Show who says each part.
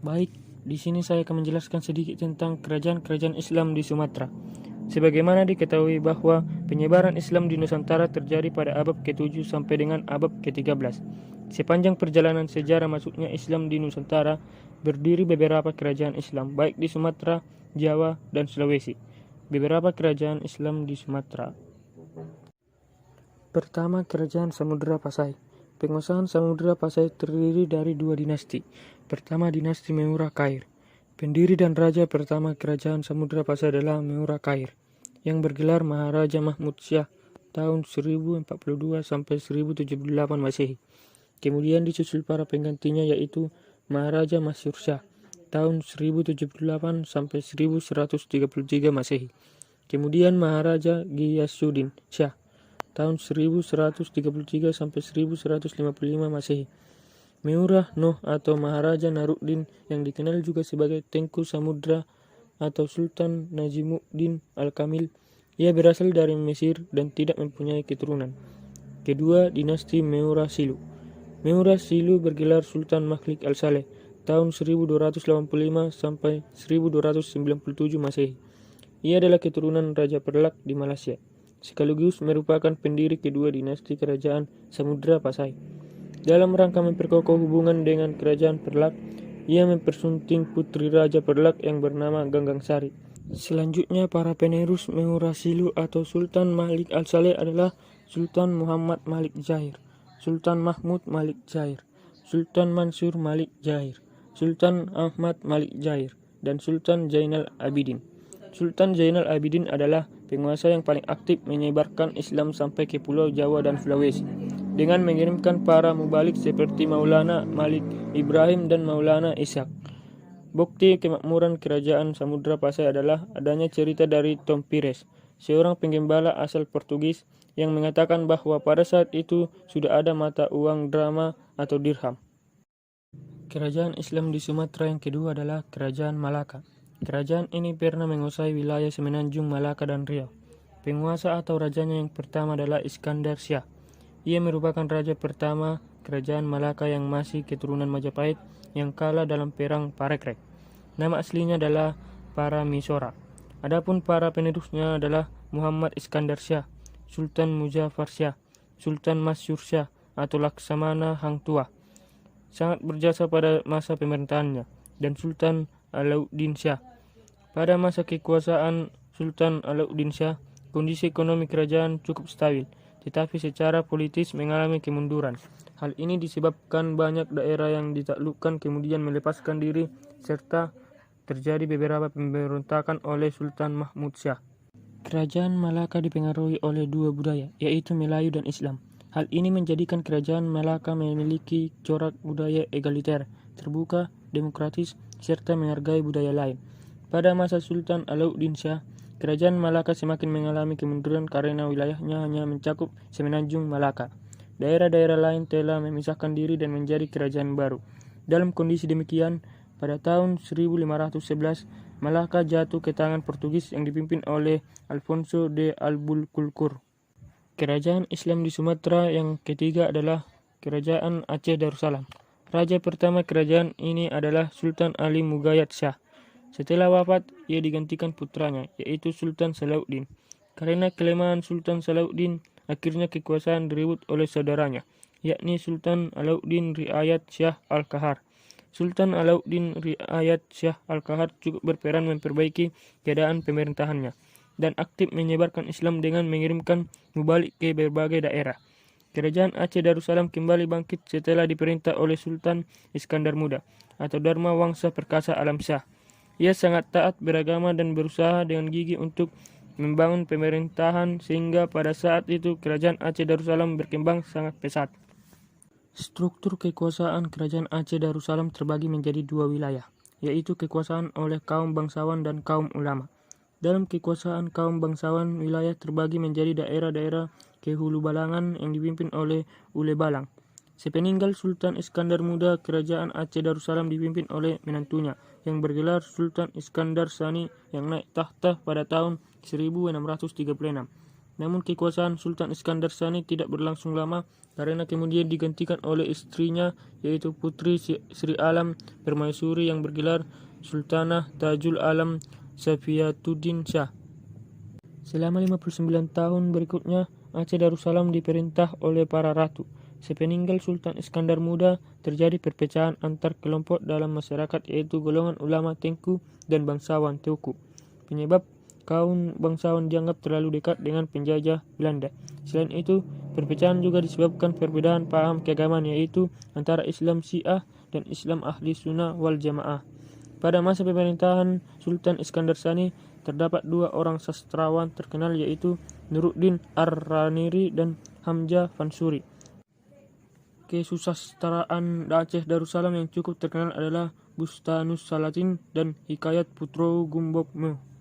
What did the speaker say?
Speaker 1: Baik, di sini saya akan menjelaskan sedikit tentang kerajaan-kerajaan Islam di Sumatera. Sebagaimana diketahui bahwa penyebaran Islam di Nusantara terjadi pada abad ke-7 sampai dengan abad ke-13. Sepanjang perjalanan sejarah masuknya Islam di Nusantara, berdiri beberapa kerajaan Islam, baik di Sumatera, Jawa, dan Sulawesi. Beberapa kerajaan Islam di Sumatera. Pertama, Kerajaan Samudra Pasai. Penguasaan Samudra Pasai terdiri dari dua dinasti. Pertama, dinasti Meura Cair. Pendiri dan raja pertama Kerajaan Samudra Pasai adalah Meura Cair, yang bergelar Maharaja Mahmud Syah tahun 1042 sampai 1078 Masehi. Kemudian disusul para penggantinya yaitu Maharaja Masyur Syah tahun 1078 sampai 1133 Masehi. Kemudian Maharaja Ghiyasuddin Syah tahun 1133 sampai 1155 Masehi. Meurah Noh atau Maharaja Naruddin yang dikenal juga sebagai Tengku Samudra atau Sultan Najimuddin Al-Kamil. Ia berasal dari Mesir dan tidak mempunyai keturunan. Kedua, dinasti Meurah Silu. Meurah Silu bergelar Sultan Malik Al-Saleh tahun 1285 sampai 1297 Masehi. Ia adalah keturunan Raja Perlak di Malaysia, sekaligus merupakan pendiri kedua dinasti Kerajaan Samudra Pasai. Dalam rangka memperkokoh hubungan dengan Kerajaan Perlak, ia mempersunting putri Raja Perlak yang bernama Ganggang Sari. Selanjutnya, para penerus Meurah Silu atau Sultan Malik Al-Saleh adalah Sultan Muhammad Malik Jair, Sultan Mahmud Malik Jair, Sultan Mansur Malik Jair, Sultan Ahmad Malik Jair, dan Sultan Zainal Abidin. Sultan Zainal Abidin adalah penguasa yang paling aktif menyebarkan Islam sampai ke Pulau Jawa dan Sulawesi, dengan mengirimkan para mubalik seperti Maulana Malik Ibrahim dan Maulana Ishak. Bukti kemakmuran Kerajaan Samudra Pasai adalah adanya cerita dari Tom Pires, seorang penggembala asal Portugis, yang mengatakan bahwa pada saat itu sudah ada mata uang drama atau dirham. Kerajaan Islam di Sumatera yang kedua adalah Kerajaan Malaka. Kerajaan ini pernah menguasai wilayah semenanjung Malaka dan Riau. Penguasa atau rajanya yang pertama adalah Iskandar Syah. Ia merupakan raja pertama Kerajaan Malaka yang masih keturunan Majapahit yang kalah dalam perang Parekrek. Nama aslinya adalah Paramisora. Adapun para penerusnya adalah Muhammad Iskandar Syah, Sultan Muzaffar Syah, Sultan Masyur Syah atau Laksamana Hang Tuah. Sangat berjasa pada masa pemerintahannya, dan Sultan Alauddin Syah. Pada masa kekuasaan Sultan Alauddin Syah, kondisi ekonomi kerajaan cukup stabil, tetapi secara politis mengalami kemunduran. Hal ini disebabkan banyak daerah yang ditaklukkan kemudian melepaskan diri, serta terjadi beberapa pemberontakan oleh Sultan Mahmud Syah. Kerajaan Malaka dipengaruhi oleh dua budaya, yaitu Melayu dan Islam. Hal ini menjadikan Kerajaan Malaka memiliki corak budaya egaliter, terbuka, demokratis, serta menghargai budaya lain. Pada masa Sultan Alauddin Syah, Kerajaan Malaka semakin mengalami kemunduran karena wilayahnya hanya mencakup semenanjung Malaka. Daerah-daerah lain telah memisahkan diri dan menjadi kerajaan baru. Dalam kondisi demikian, pada tahun 1511, Malaka jatuh ke tangan Portugis yang dipimpin oleh Alfonso de Albuquerque. Kerajaan Islam di Sumatera yang ketiga adalah Kerajaan Aceh Darussalam. Raja pertama kerajaan ini adalah Sultan Ali Mugayat Syah. Setelah wafat, ia digantikan putranya, yaitu Sultan Salauddin. Karena kelemahan Sultan Salauddin, akhirnya kekuasaan direbut oleh saudaranya, yakni Sultan Alauddin Riayat Syah Al-Kahar. Sultan Alauddin Riayat Syah Al-Kahar cukup berperan memperbaiki keadaan pemerintahannya, dan aktif menyebarkan Islam dengan mengirimkan mubalik ke berbagai daerah. Kerajaan Aceh Darussalam kembali bangkit setelah diperintah oleh Sultan Iskandar Muda atau Dharma Wangsa Perkasa Alam Shah. Ia sangat taat beragama dan berusaha dengan gigih untuk membangun pemerintahan sehingga pada saat itu Kerajaan Aceh Darussalam berkembang sangat pesat. Struktur kekuasaan Kerajaan Aceh Darussalam terbagi menjadi dua wilayah, yaitu kekuasaan oleh kaum bangsawan dan kaum ulama. Dalam kekuasaan kaum bangsawan, wilayah terbagi menjadi daerah-daerah kehulu balangan yang dipimpin oleh Ule Balang. Sepeninggal Sultan Iskandar Muda, Kerajaan Aceh Darussalam dipimpin oleh menantunya yang bergelar Sultan Iskandar Sani yang naik tahta pada tahun 1636. Namun kekuasaan Sultan Iskandar Sani tidak berlangsung lama karena kemudian digantikan oleh istrinya yaitu Putri Sri Alam Permaisuri yang bergelar Sultanah Tajul Alam Safiyatuddin Shah. Selama 59 tahun berikutnya, Aceh Darussalam diperintah oleh para ratu. Sepeninggal Sultan Iskandar Muda, terjadi perpecahan antar kelompok dalam masyarakat yaitu golongan ulama Tengku dan bangsawan Teuku. Penyebab kaum bangsawan dianggap terlalu dekat dengan penjajah Belanda. Selain itu, perpecahan juga disebabkan perbedaan paham keagamaan yaitu antara Islam Syiah dan Islam Ahli Sunnah wal Jamaah. Pada masa pemerintahan Sultan Iskandar Sani, terdapat dua orang sastrawan terkenal yaitu Nuruddin Ar-Raniri dan Hamzah Fansuri. Kesusastraan Aceh Darussalam yang cukup terkenal adalah Bustanus Salatin dan Hikayat Putro Gumbok Meo.